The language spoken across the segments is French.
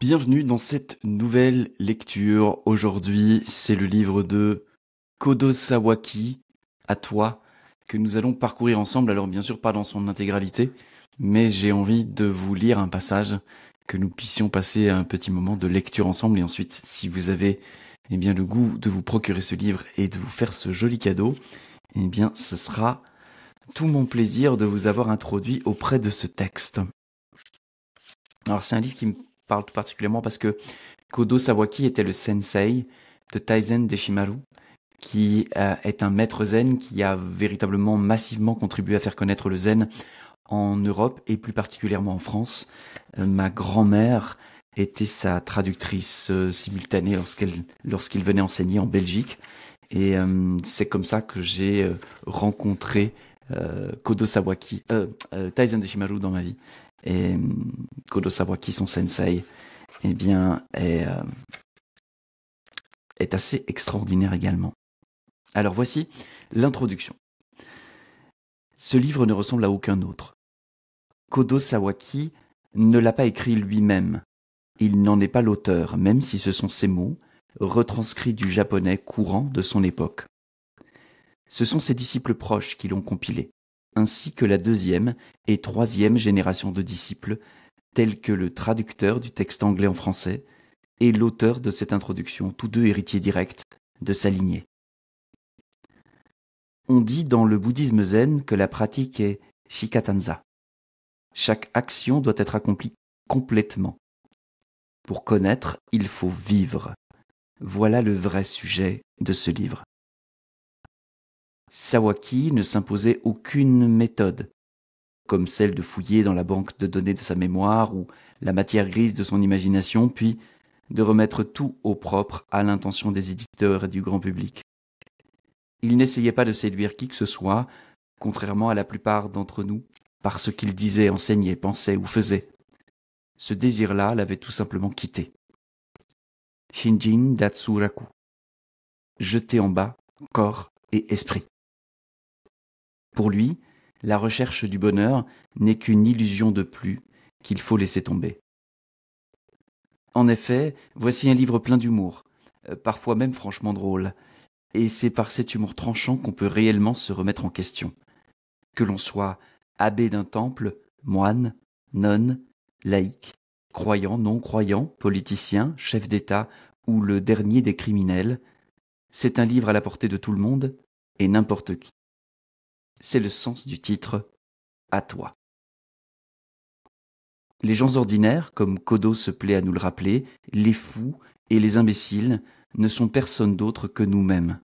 Bienvenue dans cette nouvelle lecture. Aujourd'hui, c'est le livre de Kodo Sawaki, À toi, que nous allons parcourir ensemble. Alors bien sûr pas dans son intégralité, mais j'ai envie de vous lire un passage, que nous puissions passer un petit moment de lecture ensemble. Et ensuite, si vous avez le goût de vous procurer ce livre et de vous faire ce joli cadeau, ce sera tout mon plaisir de vous avoir introduit auprès de ce texte. Alors c'est un livre qui me parle tout particulièrement parce que Kodo Sawaki était le sensei de Taizen Deshimaru, qui est un maître zen qui a véritablement massivement contribué à faire connaître le zen en Europe et plus particulièrement en France. Ma grand-mère était sa traductrice simultanée lorsqu'il venait enseigner en Belgique. Et c'est comme ça que j'ai rencontré Kodo Sawaki, Taizen Deshimaru dans ma vie. Et Kodo Sawaki, son sensei, est assez extraordinaire également. Alors voici l'introduction. Ce livre ne ressemble à aucun autre. Kodo Sawaki ne l'a pas écrit lui-même. Il n'en est pas l'auteur, même si ce sont ses mots, retranscrits du japonais courant de son époque. Ce sont ses disciples proches qui l'ont compilé, ainsi que la deuxième et troisième génération de disciples, tels que le traducteur du texte anglais en français et l'auteur de cette introduction, tous deux héritiers directs de sa lignée. On dit dans le bouddhisme zen que la pratique est shikatanza. Chaque action doit être accomplie complètement. Pour connaître, il faut vivre. Voilà le vrai sujet de ce livre. Sawaki ne s'imposait aucune méthode, comme celle de fouiller dans la banque de données de sa mémoire ou la matière grise de son imagination, puis de remettre tout au propre à l'intention des éditeurs et du grand public. Il n'essayait pas de séduire qui que ce soit, contrairement à la plupart d'entre nous, par ce qu'il disait, enseignait, pensait ou faisait. Ce désir-là l'avait tout simplement quitté. Shinjin Datsuraku. Jeté en bas, corps et esprit. Pour lui, la recherche du bonheur n'est qu'une illusion de plus qu'il faut laisser tomber. En effet, voici un livre plein d'humour, parfois même franchement drôle, et c'est par cet humour tranchant qu'on peut réellement se remettre en question. Que l'on soit abbé d'un temple, moine, nonne, laïc, croyant, non-croyant, politicien, chef d'État ou le dernier des criminels, c'est un livre à la portée de tout le monde et n'importe qui. C'est le sens du titre « À toi ». Les gens ordinaires, comme Kodo se plaît à nous le rappeler, les fous et les imbéciles ne sont personne d'autre que nous-mêmes.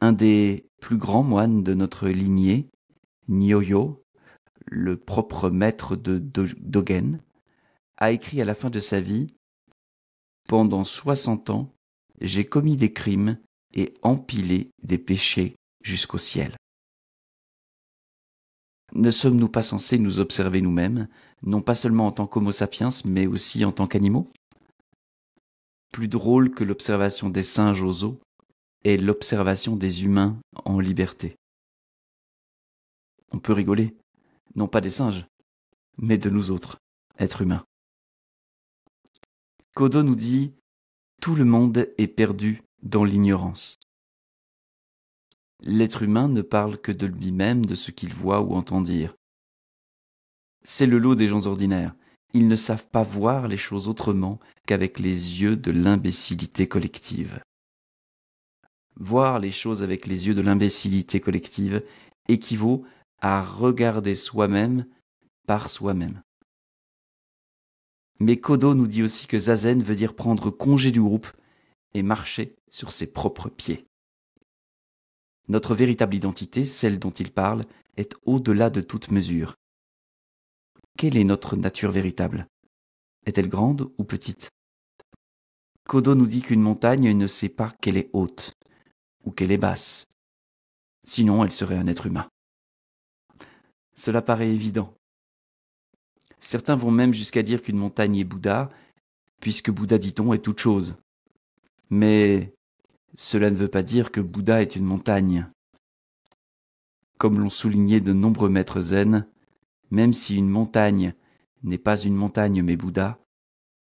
Un des plus grands moines de notre lignée, Nyoyo, le propre maître de Dogen, a écrit à la fin de sa vie « Pendant 60 ans, j'ai commis des crimes et empilé des péchés jusqu'au ciel. » Ne sommes-nous pas censés nous observer nous-mêmes, non pas seulement en tant qu'homo sapiens, mais aussi en tant qu'animaux? Plus drôle que l'observation des singes aux zoos est l'observation des humains en liberté. On peut rigoler, non pas des singes, mais de nous autres, êtres humains. Kodo nous dit « Tout le monde est perdu dans l'ignorance ». L'être humain ne parle que de lui-même, de ce qu'il voit ou entend dire. C'est le lot des gens ordinaires. Ils ne savent pas voir les choses autrement qu'avec les yeux de l'imbécilité collective. Voir les choses avec les yeux de l'imbécilité collective équivaut à regarder soi-même par soi-même. Mais Kodo nous dit aussi que Zazen veut dire prendre congé du groupe et marcher sur ses propres pieds. Notre véritable identité, celle dont il parle, est au-delà de toute mesure. Quelle est notre nature véritable? Est-elle grande ou petite? Kodo nous dit qu'une montagne ne sait pas qu'elle est haute ou qu'elle est basse. Sinon, elle serait un être humain. Cela paraît évident. Certains vont même jusqu'à dire qu'une montagne est Bouddha, puisque Bouddha, dit-on, est toute chose. Mais cela ne veut pas dire que Bouddha est une montagne. Comme l'ont souligné de nombreux maîtres zen, même si une montagne n'est pas une montagne mais Bouddha,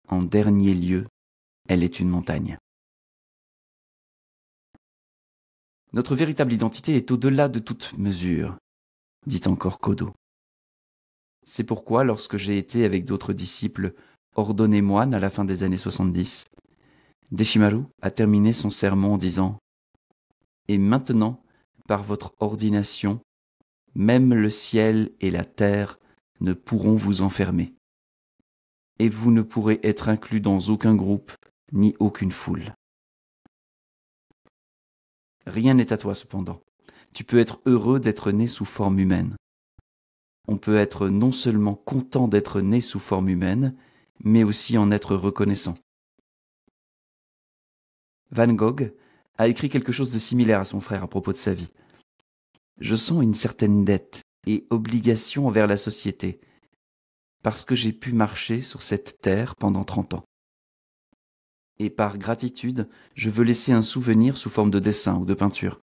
en dernier lieu, elle est une montagne. Notre véritable identité est au-delà de toute mesure, dit encore Kodo. C'est pourquoi, lorsque j'ai été avec d'autres disciples ordonnés moines à la fin des années 70, Deshimaru a terminé son sermon en disant « Et maintenant, par votre ordination, même le ciel et la terre ne pourront vous enfermer. Et vous ne pourrez être inclus dans aucun groupe ni aucune foule. » Rien n'est à toi cependant. Tu peux être heureux d'être né sous forme humaine. On peut être non seulement content d'être né sous forme humaine, mais aussi en être reconnaissant. Van Gogh a écrit quelque chose de similaire à son frère à propos de sa vie. Je sens une certaine dette et obligation envers la société, parce que j'ai pu marcher sur cette terre pendant 30 ans. Et par gratitude, je veux laisser un souvenir sous forme de dessin ou de peinture.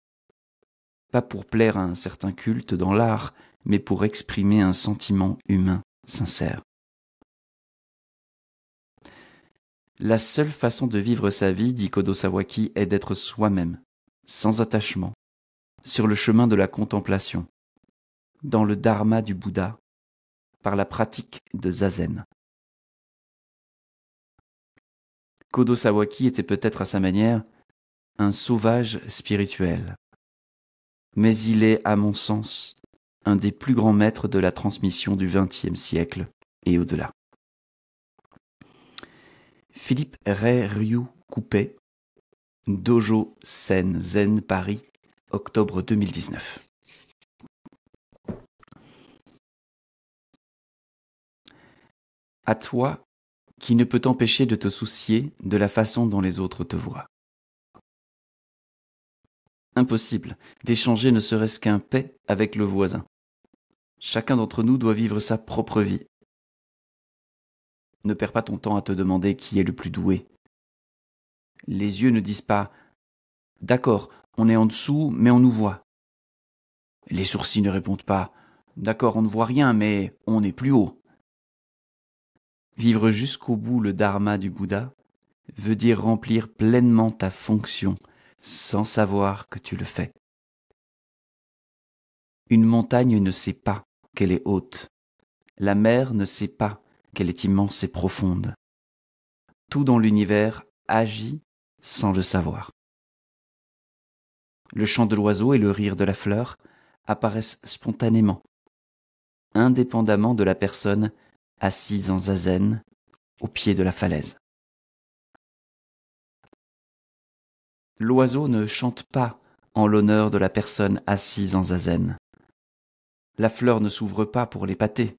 Pas pour plaire à un certain culte dans l'art, mais pour exprimer un sentiment humain sincère. La seule façon de vivre sa vie, dit Kodo Sawaki, est d'être soi-même, sans attachement, sur le chemin de la contemplation, dans le dharma du Bouddha, par la pratique de zazen. Kodo Sawaki était peut-être à sa manière un sauvage spirituel, mais il est, à mon sens, un des plus grands maîtres de la transmission du XXe siècle et au-delà. Philippe Ray Ryu Coupé, Dojo Sen Zen Paris, octobre 2019. À toi qui ne peut t'empêcher de te soucier de la façon dont les autres te voient. Impossible d'échanger ne serait-ce qu'un paix avec le voisin. Chacun d'entre nous doit vivre sa propre vie. Ne perds pas ton temps à te demander qui est le plus doué. Les yeux ne disent pas « D'accord, on est en dessous, mais on nous voit ». Les sourcils ne répondent pas « D'accord, on ne voit rien, mais on est plus haut ». Vivre jusqu'au bout le dharma du Bouddha veut dire remplir pleinement ta fonction sans savoir que tu le fais. Une montagne ne sait pas qu'elle est haute. La mer ne sait pas qu'elle est immense et profonde. Tout dans l'univers agit sans le savoir. Le chant de l'oiseau et le rire de la fleur apparaissent spontanément, indépendamment de la personne assise en zazen au pied de la falaise. L'oiseau ne chante pas en l'honneur de la personne assise en zazen. La fleur ne s'ouvre pas pour l'épater.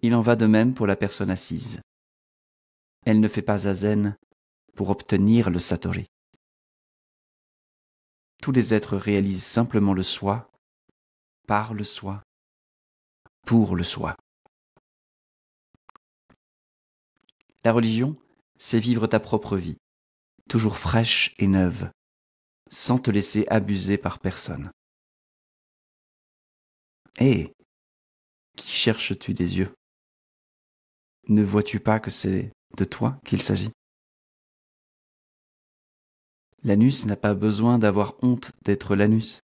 Il en va de même pour la personne assise. Elle ne fait pas zazen pour obtenir le satori. Tous les êtres réalisent simplement le soi, par le soi, pour le soi. La religion, c'est vivre ta propre vie, toujours fraîche et neuve, sans te laisser abuser par personne. Hé, qui cherches-tu des yeux? Ne vois-tu pas que c'est de toi qu'il s'agit? L'anus n'a pas besoin d'avoir honte d'être l'anus.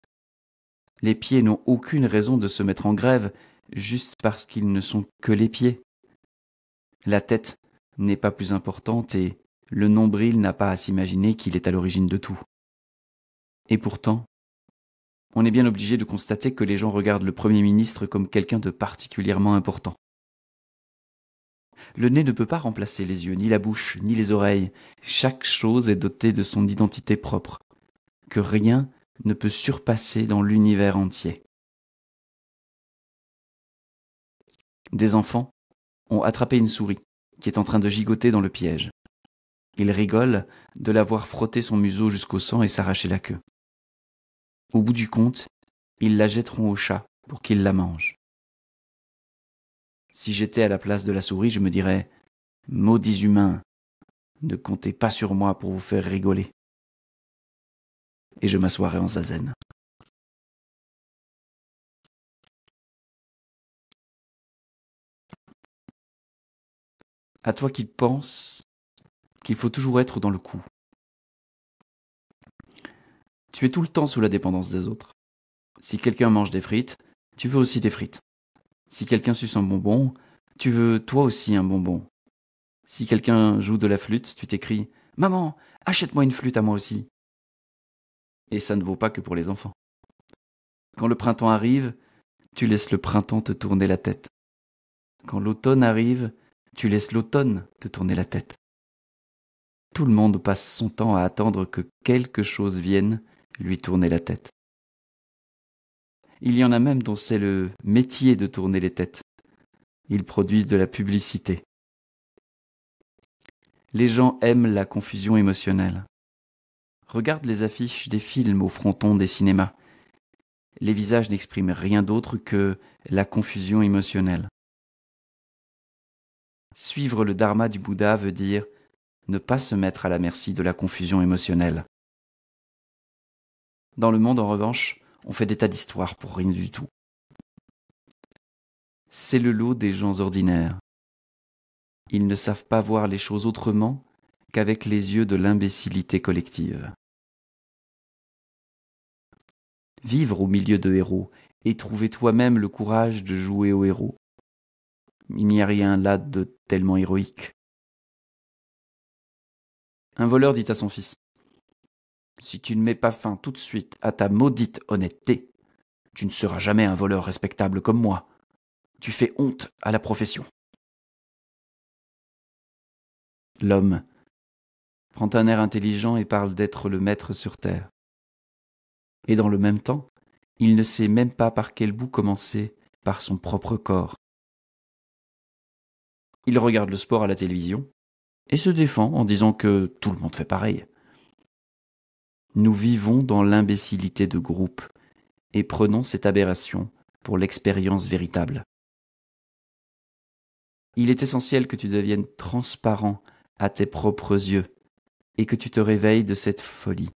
Les pieds n'ont aucune raison de se mettre en grève juste parce qu'ils ne sont que les pieds. La tête n'est pas plus importante et le nombril n'a pas à s'imaginer qu'il est à l'origine de tout. Et pourtant, on est bien obligé de constater que les gens regardent le Premier ministre comme quelqu'un de particulièrement important. Le nez ne peut pas remplacer les yeux, ni la bouche, ni les oreilles. Chaque chose est dotée de son identité propre, que rien ne peut surpasser dans l'univers entier. Des enfants ont attrapé une souris qui est en train de gigoter dans le piège. Ils rigolent de la voir frotter son museau jusqu'au sang et s'arracher la queue. Au bout du compte, ils la jetteront au chat pour qu'il la mange. Si j'étais à la place de la souris, je me dirais « Maudits humains, ne comptez pas sur moi pour vous faire rigoler. » Et je m'assoirais en zazen. À toi qui penses qu'il faut toujours être dans le coup. Tu es tout le temps sous la dépendance des autres. Si quelqu'un mange des frites, tu veux aussi des frites. Si quelqu'un suce un bonbon, tu veux toi aussi un bonbon. Si quelqu'un joue de la flûte, tu t'écries « Maman, achète-moi une flûte à moi aussi !» Et ça ne vaut pas que pour les enfants. Quand le printemps arrive, tu laisses le printemps te tourner la tête. Quand l'automne arrive, tu laisses l'automne te tourner la tête. Tout le monde passe son temps à attendre que quelque chose vienne lui tourner la tête. Il y en a même dont c'est le métier de tourner les têtes. Ils produisent de la publicité. Les gens aiment la confusion émotionnelle. Regarde les affiches des films au fronton des cinémas. Les visages n'expriment rien d'autre que la confusion émotionnelle. Suivre le dharma du Bouddha veut dire ne pas se mettre à la merci de la confusion émotionnelle. Dans le monde, en revanche, on fait des tas d'histoires pour rien du tout. C'est le lot des gens ordinaires. Ils ne savent pas voir les choses autrement qu'avec les yeux de l'imbécilité collective. Vivre au milieu de héros et trouver toi-même le courage de jouer au héros. Il n'y a rien là de tellement héroïque. Un voleur dit à son fils « Si tu ne mets pas fin tout de suite à ta maudite honnêteté, tu ne seras jamais un voleur respectable comme moi. Tu fais honte à la profession. » L'homme prend un air intelligent et parle d'être le maître sur terre. Et dans le même temps, il ne sait même pas par quel bout commencer par son propre corps. Il regarde le sport à la télévision et se défend en disant que tout le monde fait pareil. Nous vivons dans l'imbécilité de groupe et prenons cette aberration pour l'expérience véritable. Il est essentiel que tu deviennes transparent à tes propres yeux et que tu te réveilles de cette folie.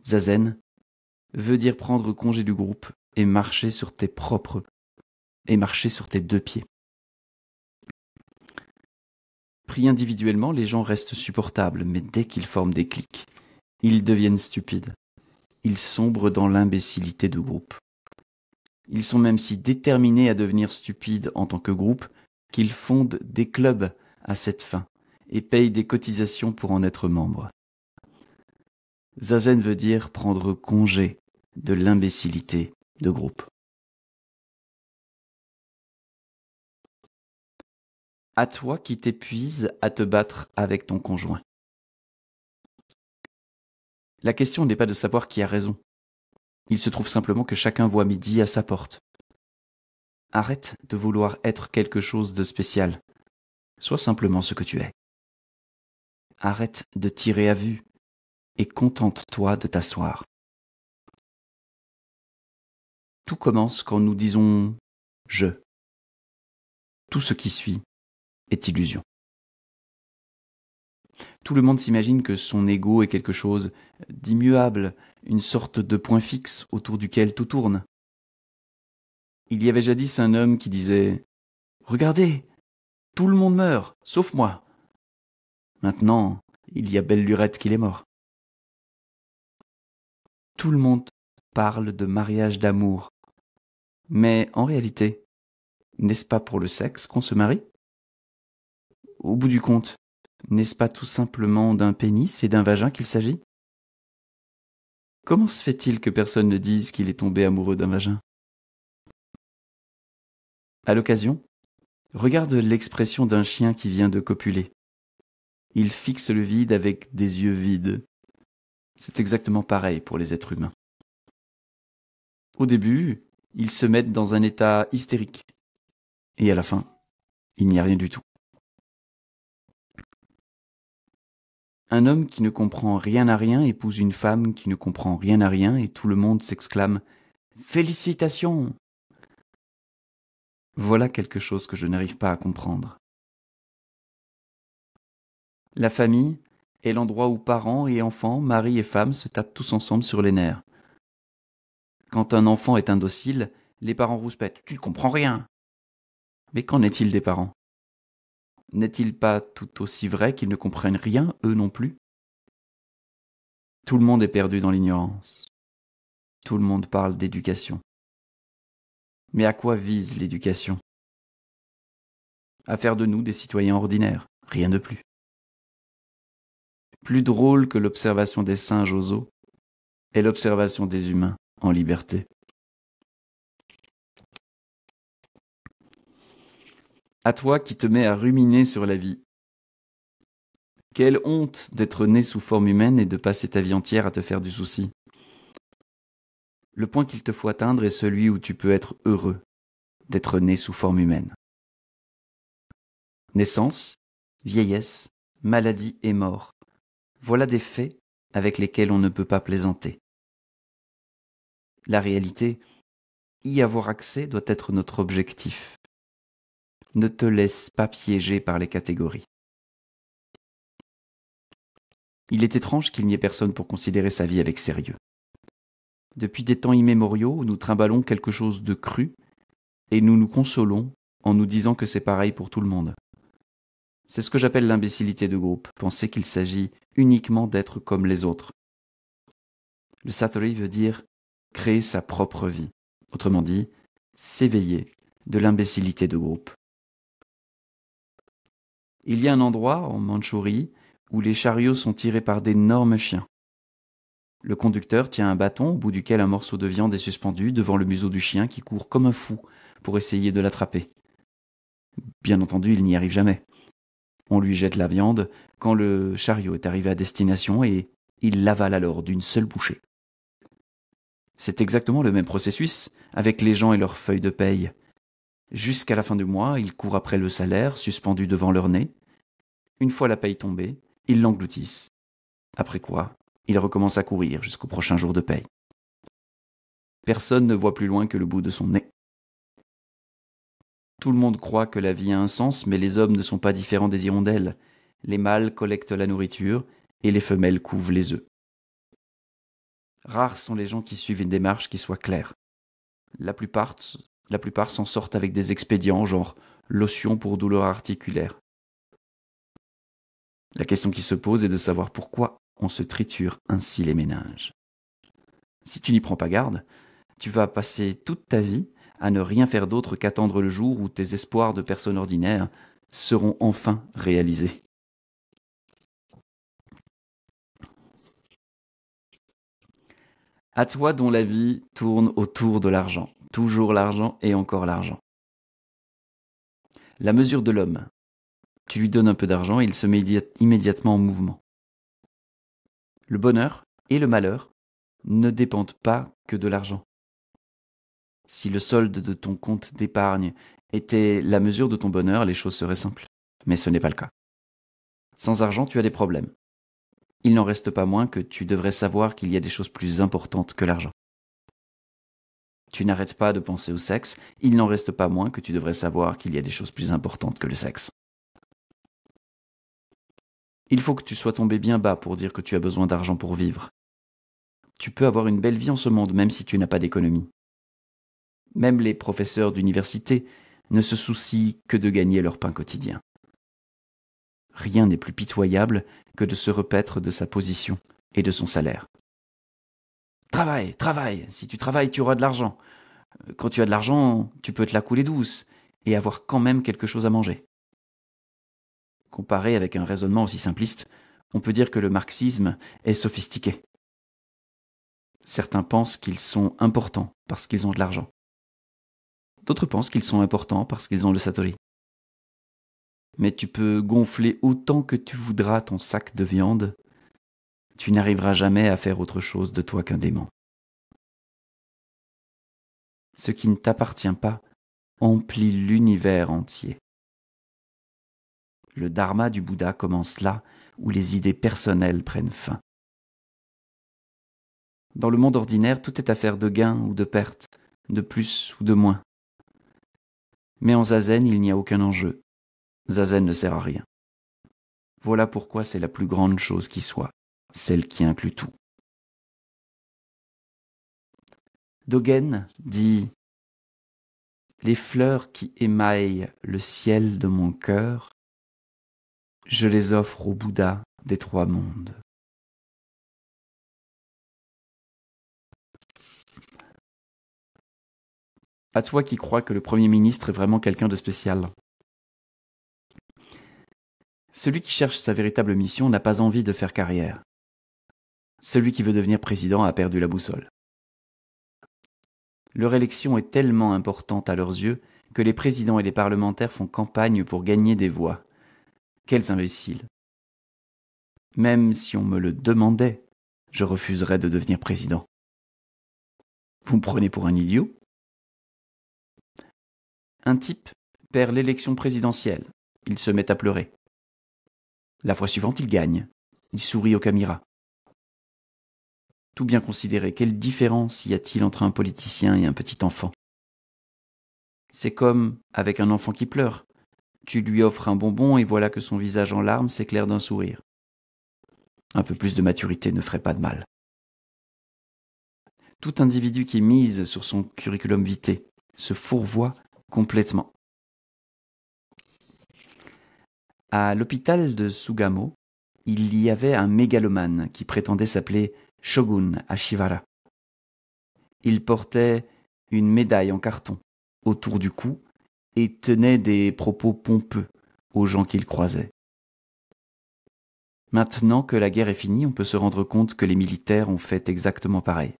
Zazen veut dire prendre congé du groupe et marcher sur tes deux pieds. Pris individuellement, les gens restent supportables, mais dès qu'ils forment des cliques, ils deviennent stupides. Ils sombrent dans l'imbécilité de groupe. Ils sont même si déterminés à devenir stupides en tant que groupe qu'ils fondent des clubs à cette fin et payent des cotisations pour en être membres. Zazen veut dire prendre congé de l'imbécilité de groupe. À toi qui t'épuises à te battre avec ton conjoint. La question n'est pas de savoir qui a raison. Il se trouve simplement que chacun voit midi à sa porte. Arrête de vouloir être quelque chose de spécial. Sois simplement ce que tu es. Arrête de tirer à vue et contente-toi de t'asseoir. Tout commence quand nous disons « je ». Tout ce qui suit est illusion. Tout le monde s'imagine que son ego est quelque chose d'immuable, une sorte de point fixe autour duquel tout tourne. Il y avait jadis un homme qui disait « Regardez, tout le monde meurt, sauf moi. » Maintenant, il y a belle lurette qu'il est mort. Tout le monde parle de mariage d'amour. Mais en réalité, n'est-ce pas pour le sexe qu'on se marie ? Au bout du compte, n'est-ce pas tout simplement d'un pénis et d'un vagin qu'il s'agit ? Comment se fait-il que personne ne dise qu'il est tombé amoureux d'un vagin ? À l'occasion, regarde l'expression d'un chien qui vient de copuler. Il fixe le vide avec des yeux vides. C'est exactement pareil pour les êtres humains. Au début, ils se mettent dans un état hystérique. Et à la fin, il n'y a rien du tout. Un homme qui ne comprend rien à rien épouse une femme qui ne comprend rien à rien et tout le monde s'exclame « Félicitations !» Voilà quelque chose que je n'arrive pas à comprendre. La famille est l'endroit où parents et enfants, mari et femme se tapent tous ensemble sur les nerfs. Quand un enfant est indocile, les parents rouspètent « Tu ne comprends rien !» Mais qu'en est-il des parents ? N'est-il pas tout aussi vrai qu'ils ne comprennent rien, eux non plus? Tout le monde est perdu dans l'ignorance. Tout le monde parle d'éducation. Mais à quoi vise l'éducation? À faire de nous des citoyens ordinaires, rien de plus. Plus drôle que l'observation des singes aux eaux est l'observation des humains en liberté. À toi qui te mets à ruminer sur la vie. Quelle honte d'être né sous forme humaine et de passer ta vie entière à te faire du souci. Le point qu'il te faut atteindre est celui où tu peux être heureux d'être né sous forme humaine. Naissance, vieillesse, maladie et mort. Voilà des faits avec lesquels on ne peut pas plaisanter. La réalité, y avoir accès doit être notre objectif. Ne te laisse pas piéger par les catégories. Il est étrange qu'il n'y ait personne pour considérer sa vie avec sérieux. Depuis des temps immémoriaux, nous trimballons quelque chose de cru et nous nous consolons en nous disant que c'est pareil pour tout le monde. C'est ce que j'appelle l'imbécilité de groupe, penser qu'il s'agit uniquement d'être comme les autres. Le Satori veut dire créer sa propre vie, autrement dit, s'éveiller de l'imbécilité de groupe. Il y a un endroit, en Mandchourie, où les chariots sont tirés par d'énormes chiens. Le conducteur tient un bâton au bout duquel un morceau de viande est suspendu devant le museau du chien qui court comme un fou pour essayer de l'attraper. Bien entendu, il n'y arrive jamais. On lui jette la viande quand le chariot est arrivé à destination et il l'avale alors d'une seule bouchée. C'est exactement le même processus avec les gens et leurs feuilles de paye. Jusqu'à la fin du mois, ils courent après le salaire suspendu devant leur nez. Une fois la paye tombée, ils l'engloutissent. Après quoi, ils recommencent à courir jusqu'au prochain jour de paye. Personne ne voit plus loin que le bout de son nez. Tout le monde croit que la vie a un sens, mais les hommes ne sont pas différents des hirondelles. Les mâles collectent la nourriture et les femelles couvent les œufs. Rares sont les gens qui suivent une démarche qui soit claire. La plupart s'en sortent avec des expédients genre lotion pour douleur articulaire. La question qui se pose est de savoir pourquoi on se triture ainsi les méninges. Si tu n'y prends pas garde, tu vas passer toute ta vie à ne rien faire d'autre qu'attendre le jour où tes espoirs de personne ordinaire seront enfin réalisés. À toi dont la vie tourne autour de l'argent, toujours l'argent et encore l'argent. La mesure de l'homme. Tu lui donnes un peu d'argent et il se met immédiatement en mouvement. Le bonheur et le malheur ne dépendent pas que de l'argent. Si le solde de ton compte d'épargne était la mesure de ton bonheur, les choses seraient simples. Mais ce n'est pas le cas. Sans argent, tu as des problèmes. Il n'en reste pas moins que tu devrais savoir qu'il y a des choses plus importantes que l'argent. Tu n'arrêtes pas de penser au sexe, il n'en reste pas moins que tu devrais savoir qu'il y a des choses plus importantes que le sexe. Il faut que tu sois tombé bien bas pour dire que tu as besoin d'argent pour vivre. Tu peux avoir une belle vie en ce monde même si tu n'as pas d'économie. Même les professeurs d'université ne se soucient que de gagner leur pain quotidien. Rien n'est plus pitoyable que de se repaître de sa position et de son salaire. Travaille, travaille, si tu travailles, tu auras de l'argent. Quand tu as de l'argent, tu peux te la couler douce et avoir quand même quelque chose à manger. Comparé avec un raisonnement aussi simpliste, on peut dire que le marxisme est sophistiqué. Certains pensent qu'ils sont importants parce qu'ils ont de l'argent. D'autres pensent qu'ils sont importants parce qu'ils ont le satori. Mais tu peux gonfler autant que tu voudras ton sac de viande, tu n'arriveras jamais à faire autre chose de toi qu'un démon. Ce qui ne t'appartient pas emplit l'univers entier. Le dharma du Bouddha commence là où les idées personnelles prennent fin. Dans le monde ordinaire, tout est affaire de gain ou de perte, de plus ou de moins. Mais en zazen, il n'y a aucun enjeu. Zazen ne sert à rien. Voilà pourquoi c'est la plus grande chose qui soit, celle qui inclut tout. Dogen dit « Les fleurs qui émaillent le ciel de mon cœur, Je les offre au Bouddha des trois mondes. À toi qui crois que le Premier ministre est vraiment quelqu'un de spécial. Celui qui cherche sa véritable mission n'a pas envie de faire carrière. Celui qui veut devenir président a perdu la boussole. Leur élection est tellement importante à leurs yeux que les présidents et les parlementaires font campagne pour gagner des voix. Quels imbéciles! Même si on me le demandait, je refuserais de devenir président. Vous me prenez pour un idiot? Un type perd l'élection présidentielle. Il se met à pleurer. La fois suivante, il gagne. Il sourit aux caméras. Tout bien considéré, quelle différence y a-t-il entre un politicien et un petit enfant? C'est comme avec un enfant qui pleure. Tu lui offres un bonbon et voilà que son visage en larmes s'éclaire d'un sourire. Un peu plus de maturité ne ferait pas de mal. Tout individu qui mise sur son curriculum vitae se fourvoie complètement. À l'hôpital de Sugamo, il y avait un mégalomane qui prétendait s'appeler Shogun Ashivara. Il portait une médaille en carton autour du cou et tenait des propos pompeux aux gens qu'il croisait. Maintenant que la guerre est finie, on peut se rendre compte que les militaires ont fait exactement pareil.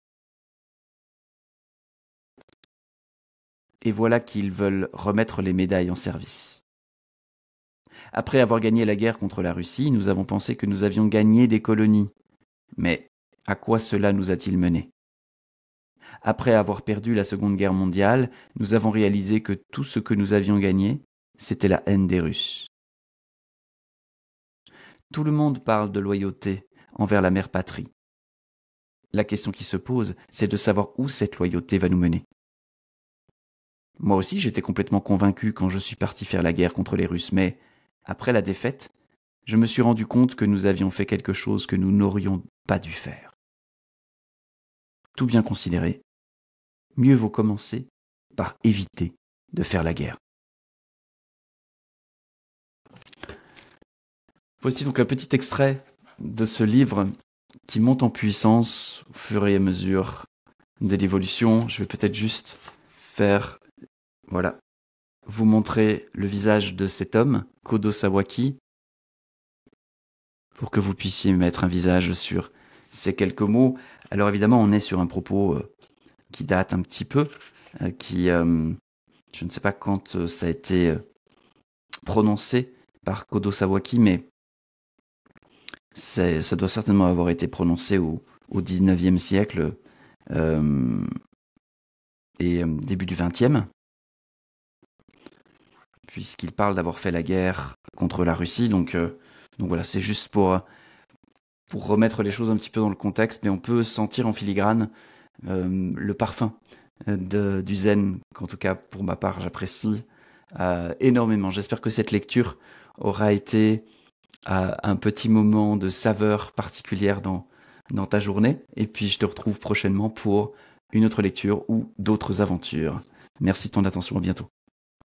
Et voilà qu'ils veulent remettre les médailles en service. Après avoir gagné la guerre contre la Russie, nous avons pensé que nous avions gagné des colonies. Mais à quoi cela nous a-t-il menés? Après avoir perdu la Seconde Guerre mondiale, nous avons réalisé que tout ce que nous avions gagné, c'était la haine des Russes. Tout le monde parle de loyauté envers la mère patrie. La question qui se pose, c'est de savoir où cette loyauté va nous mener. Moi aussi, j'étais complètement convaincu quand je suis parti faire la guerre contre les Russes, mais après la défaite, je me suis rendu compte que nous avions fait quelque chose que nous n'aurions pas dû faire. Tout bien considéré, mieux vaut commencer par éviter de faire la guerre. Voici donc un petit extrait de ce livre qui monte en puissance au fur et à mesure de l'évolution. Je vais peut-être juste vous montrer le visage de cet homme, Kodo Sawaki, pour que vous puissiez mettre un visage sur ces quelques mots. Alors évidemment, on est sur un propos qui date un petit peu, je ne sais pas quand ça a été prononcé par Kodo Sawaki, mais ça doit certainement avoir été prononcé au XIXe siècle et début du XXe, puisqu'il parle d'avoir fait la guerre contre la Russie. Donc voilà, c'est juste pour remettre les choses un petit peu dans le contexte, mais on peut sentir en filigrane le parfum du zen, qu'en tout cas pour ma part j'apprécie énormément. J'espère que cette lecture aura été un petit moment de saveur particulière dans ta journée, et puis je te retrouve prochainement pour une autre lecture ou d'autres aventures. Merci de ton attention, à bientôt.